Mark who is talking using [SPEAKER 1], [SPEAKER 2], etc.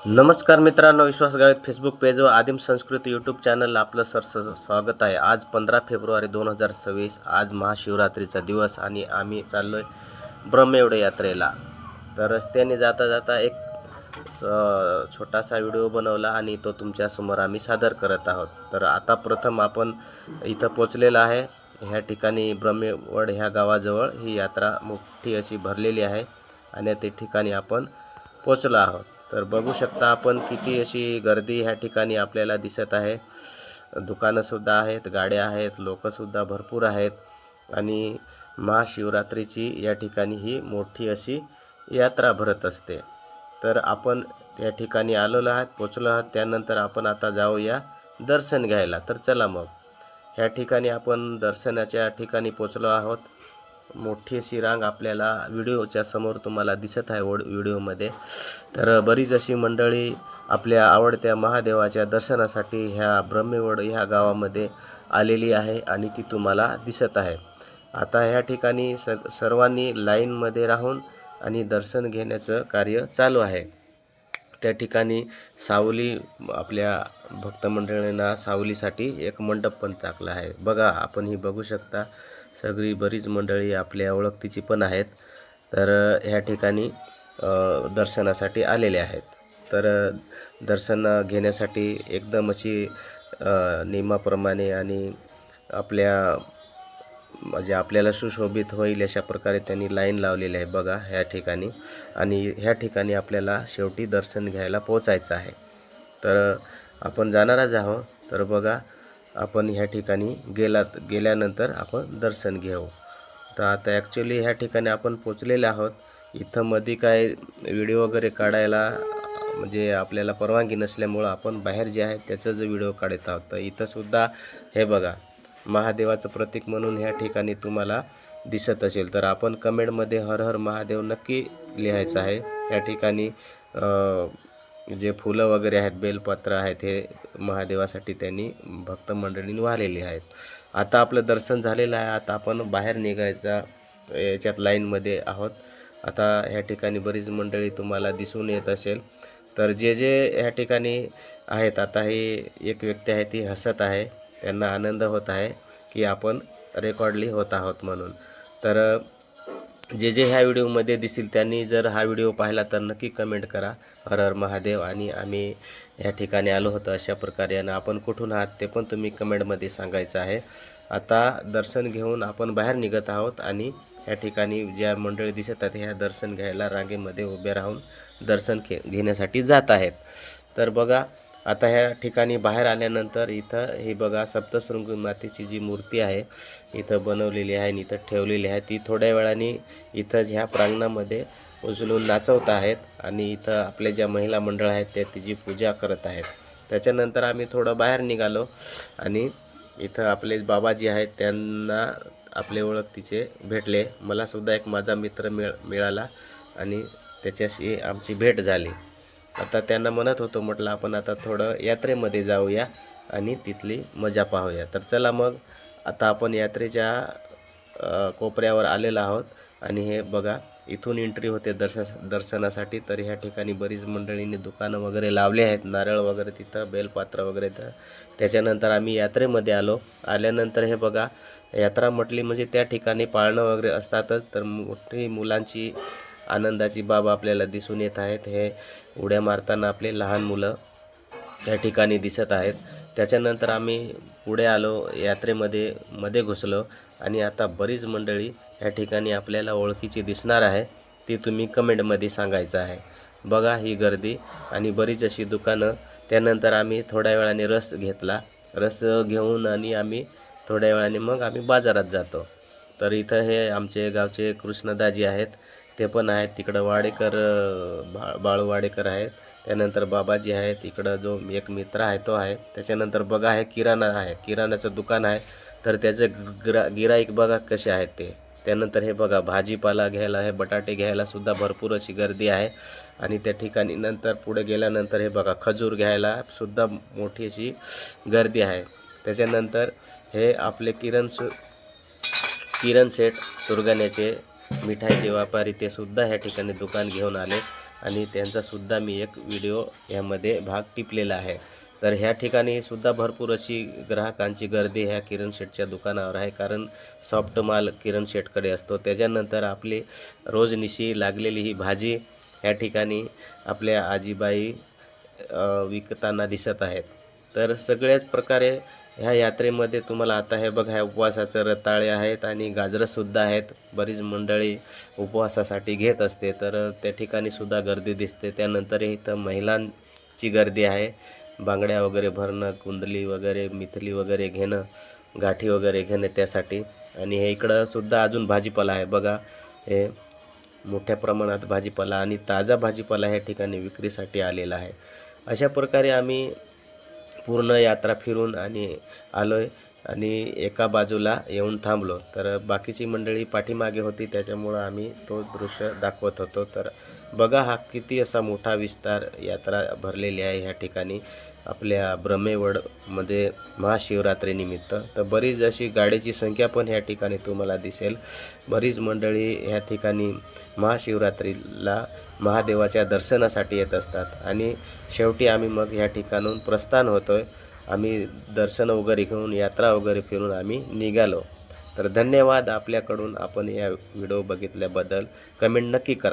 [SPEAKER 1] नमस्कार मित्रांनो, विश्वास Gavit Facebook page व आदिम संस्कृती यूट्यूब चॅनल आपलं स्वागत आहे। आज 15 फेब्रुवारी 2026 आज महाशिवरात्रीचा दिवस आणि आम्ही चाललोय ब्रह्मयोड यात्रेला। तर रस्त्याने जाता जाता एक छोटासा व्हिडिओ बनवला आणि तो तुमच्या समोर आम्ही सादर करत आहोत। तर आता प्रथम आपण इथं पोहोचलेला आहे। ह्या ठिकाणी ब्रह्मयोड ह्या गावाजवळ ही यात्रा मोठी अशी भरलेली आहे आणि त्या ठिकाणी आपण पोहोचलो आहोत। तर बघू शकता आपण किती अशी गर्दी ह्या ठिकाणी आपल्याला दिसत आहे। दुकानं सुद्धा आहेत, गाड्या आहेत, लोक सुद्धा भरपूर आहेत आणि महाशिवरात्रीची या ठिकाणी ही मोठी अशी यात्रा भरत असते। तर आपण त्या ठिकाणी आलेलो आहात, पोहोचलो आहात। त्यानंतर आपण आता जाऊया दर्शन घ्यायला। तर चला मग ह्या ठिकाणी आपण दर्शनाच्या ठिकाणी पोहोचलो आहोत। मोठी अशी रांग आपल्याला व्हिडिओच्या समोर तुम्हाला दिसत आहे व्हिडिओमध्ये। तर बरीच अशी मंडळी आपल्या आवडत्या महादेवाच्या दर्शनासाठी ह्या ब्रह्मयोड ह्या गावामध्ये आलेली आहे आणि ती तुम्हाला दिसत आहे। आता ह्या ठिकाणी सर्वांनी लाईनमध्ये राहून आणि दर्शन घेण्याचं कार्य चालू आहे। त्या ठिकाणी सावली आपल्या भक्त मंडळींना सावलीसाठी एक मंडप पण टाकला आहे। बघा आपण ही बघू शकता, सगळी बरीच मंडळी आपल्या ओळखीची पण आहेत। तर ह्या ठिकाणी दर्शनासाठी आलेले आहेत। तर दर्शन घेण्यासाठी एकदम अशी नियमाप्रमाणे आणि म्हणजे आपल्याला सुशोभित होईल अशा प्रकारे त्यांनी लाईन लावलेली आहे बघा ह्या ठिकाणी। आणि ह्या ठिकाणी आपल्याला शेवटी दर्शन घ्यायला पोहोचायचं आहे। तर आपण जाणारच आहोत। तर बघा आपण ह्या ठिकाणी गेल्यानंतर आपण दर्शन घेऊ। तर आता ॲक्च्युली ह्या ठिकाणी आपण पोचलेले आहोत। इथं मध्ये काय व्हिडिओ वगैरे काढायला म्हणजे आपल्याला परवानगी नसल्यामुळं आपण बाहेर जे आहे त्याचा जो व्हिडिओ काढत आहोत। तर इथं सुद्धा हे बघा महादेवाचं प्रतीक म्हणून ह्या ठिकाणी तुम्हाला दिसत असेल तर आपण कमेंटमध्ये हर हर महादेव नक्की लिहायचं आहे। या ठिकाणी जे फुलं वगैरे आहेत, बेलपत्र आहेत, हे महादेवासाठी त्यांनी भक्त मंडळींनी वाहिलेली आहेत। आता आपलं दर्शन झालेलं आहे। आता आपण बाहेर निघायचा याच्यात लाईनमध्ये आहोत। आता ह्या ठिकाणी बरीच मंडळी तुम्हाला दिसून येत असेल। तर जे ह्या ठिकाणी आहेत, आता ही एक व्यक्ती आहे ती हसत आहे, त्यांना आनंद होत आहे की आपण रेकॉर्डली होत आहोत म्हणून। तर जे ह्या व्हिडिओमध्ये दिसतील त्यांनी जर हा व्हिडिओ पाहिला तर नक्की कमेंट करा हर हर महादेव आणि आम्ही ह्या ठिकाणी आलो होतो अशा प्रकारे, आणि आपण कुठून आहात ते पण तुम्ही कमेंटमध्ये सांगायचं आहे। आता दर्शन घेऊन आपण बाहेर निघत आहोत आणि ह्या ठिकाणी ज्या मंडळी दिसत आहेत ह्या दर्शन घ्यायला रांगेमध्ये उभे राहून दर्शन घेण्यासाठी जात आहेत। तर बघा आता ह्या ठिकाणी बाहेर आल्यानंतर इथं हे बघा सप्तशृंगी मातेची जी मूर्ती आहे इथं बनवलेली आहे आणि इथं ठेवलेली आहे। ती थोड्या वेळाने इथं ह्या प्रांगणामध्ये उचलून नाचवत आहेत आणि इथं आपल्या ज्या महिला मंडळ आहेत त्या तिची पूजा करत आहेत। त्याच्यानंतर आम्ही थोडं बाहेर निघालो आणि इथं आपले बाबाजी आहेत त्यांना आपले ओळखीचे भेटले। मला सुद्धा एक माझा मित्र मिळाला आणि त्याच्याशी आमची भेट झाली। आता त्यांना म्हणत होतो, म्हटलं आपण आता थोडं यात्रेमध्ये जाऊया आणि तिथली मजा पाहूया। तर चला मग आता आपण यात्रेच्या कोपऱ्यावर आलेलो आहोत आणि हे बघा इथून एंट्री होते दर्शनासाठी। तर ह्या ठिकाणी बरीच मंडळींनी दुकानं वगैरे लावले आहेत, नारळ वगैरे तिथं, बेलपात्र वगैरे। तर त्याच्यानंतर आम्ही यात्रेमध्ये आल्यानंतर हे बघा यात्रा म्हटली म्हणजे त्या ठिकाणी पाळणं वगैरे असतातच। तर मोठी मुलांची आनंदाची बाब आपल्याला दिसून येत आहेत। हे उड्या मारताना आपले लहान मुलं त्या ठिकाणी दिसत आहेत। त्याच्यानंतर आम्ही पुढे आलो, मध्ये घुसलो आणि आता बरीच मंडळी या ठिकाणी आपल्याला ओळखीची दिसणार आहे, ती तुम्ही कमेंटमध्ये सांगायचं आहे। बघा ही गर्दी आणि बरीच अशी दुकानं। त्यानंतर आम्ही थोड्या वेळाने रस घेतला, रस घेऊन आणि आम्ही थोड्या वेळाने मग आम्ही बाजारात जातो। तर इथं हे आमचे गावचे कृष्णदाजी आहेत, ते पण आहेत। तिकडं वाडेकर बाळू वाडेकर आहेत, त्यानंतर बाबाजी आहेत, इकडं जो एक मित्र आहे तो आहे। त्याच्यानंतर बघा हे किराणा आहे, किराणाचं दुकान आहे। तर त्याचे गिराईक बघा कसे आहेत ते। त्यानंतर हे बघा भाजीपाला घ्यायला, हे बटाटे घ्यायला सुद्धा भरपूर अशी गर्दी आहे। आणि त्या ठिकाणी नंतर पुढे गेल्यानंतर हे बघा खजूर घ्यायला सुद्धा मोठी अशी गर्दी आहे। त्याच्यानंतर हे आपले किरण शेठ सुरगाण्याचे मिठाईचे व्यापारी ते सुद्धा ह्या ठिकाणी दुकान घेऊन आले आणि त्यांचासुद्धा मी एक व्हिडिओ यामध्ये भाग टिपलेला आहे। तर ह्या ठिकाणी सुद्धा भरपूर अशी ग्राहकांची गर्दी ह्या किरण शेठच्या दुकानावर आहे, कारण सॉफ्ट माल किरण शेठकडे असतो। त्याच्यानंतर आपली रोजनिशी लागलेली ही भाजी ह्या ठिकाणी आपल्या आजीबाई विकताना दिसत आहेत। तर सगळ्याच प्रकारे ह्या यात्रेमध्ये तुम्हाला आता हे बघा, ह्या उपवासाचे रताळे आहेत आणि गाजरंसुद्धा आहेत। बरीच मंडळी उपवासासाठी घेत असते, तर त्या ठिकाणी सुद्धा गर्दी दिसते। त्यानंतर इथं महिलांची गर्दी आहे, बांगड्या वगैरे भरणं, कुंडली वगैरे, मिथली वगैरे घेणं, गाठी वगैरे घेणं त्यासाठी। आणि हे इकडं सुद्धा अजून भाजीपाला आहे बघा, हे मोठ्या प्रमाणात भाजीपाला आणि ताजा भाजीपाला ह्या ठिकाणी विक्रीसाठी आलेला आहे। अशा प्रकारे आम्ही पूर्ण यात्रा फिरून आणि आलोय आणि एका बाजूला येऊन थांबलो। तर बाकीची मंडळी पाठीमागे होती, त्याच्यामुळं आम्ही तो दृश्य दाखवत होतो। तर बघा, हा किती असा मोठा विस्तार यात्रा भरलेली आहे ह्या ठिकाणी आपल्या ब्रह्मेवडमध्ये महाशिवरात्रीनिमित्त। तर बरीच अशी गाड्याची संख्या पण ह्या ठिकाणी तुम्हाला दिसेल। बरीच मंडळी ह्या ठिकाणी महाशिवरात्रीला महादेवाच्या दर्शनासाठी येत असतात आणि शेवटी आम्ही मग ह्या ठिकाणून प्रस्थान होतोय। आम्ही दर्शन वगैरे घेऊन, यात्रा वगैरे फिरून आम्ही निघालो। तर धन्यवाद आपल्याकडून, आपण या व्हिडिओ बघितल्याबद्दल। कमेंट नक्की करा।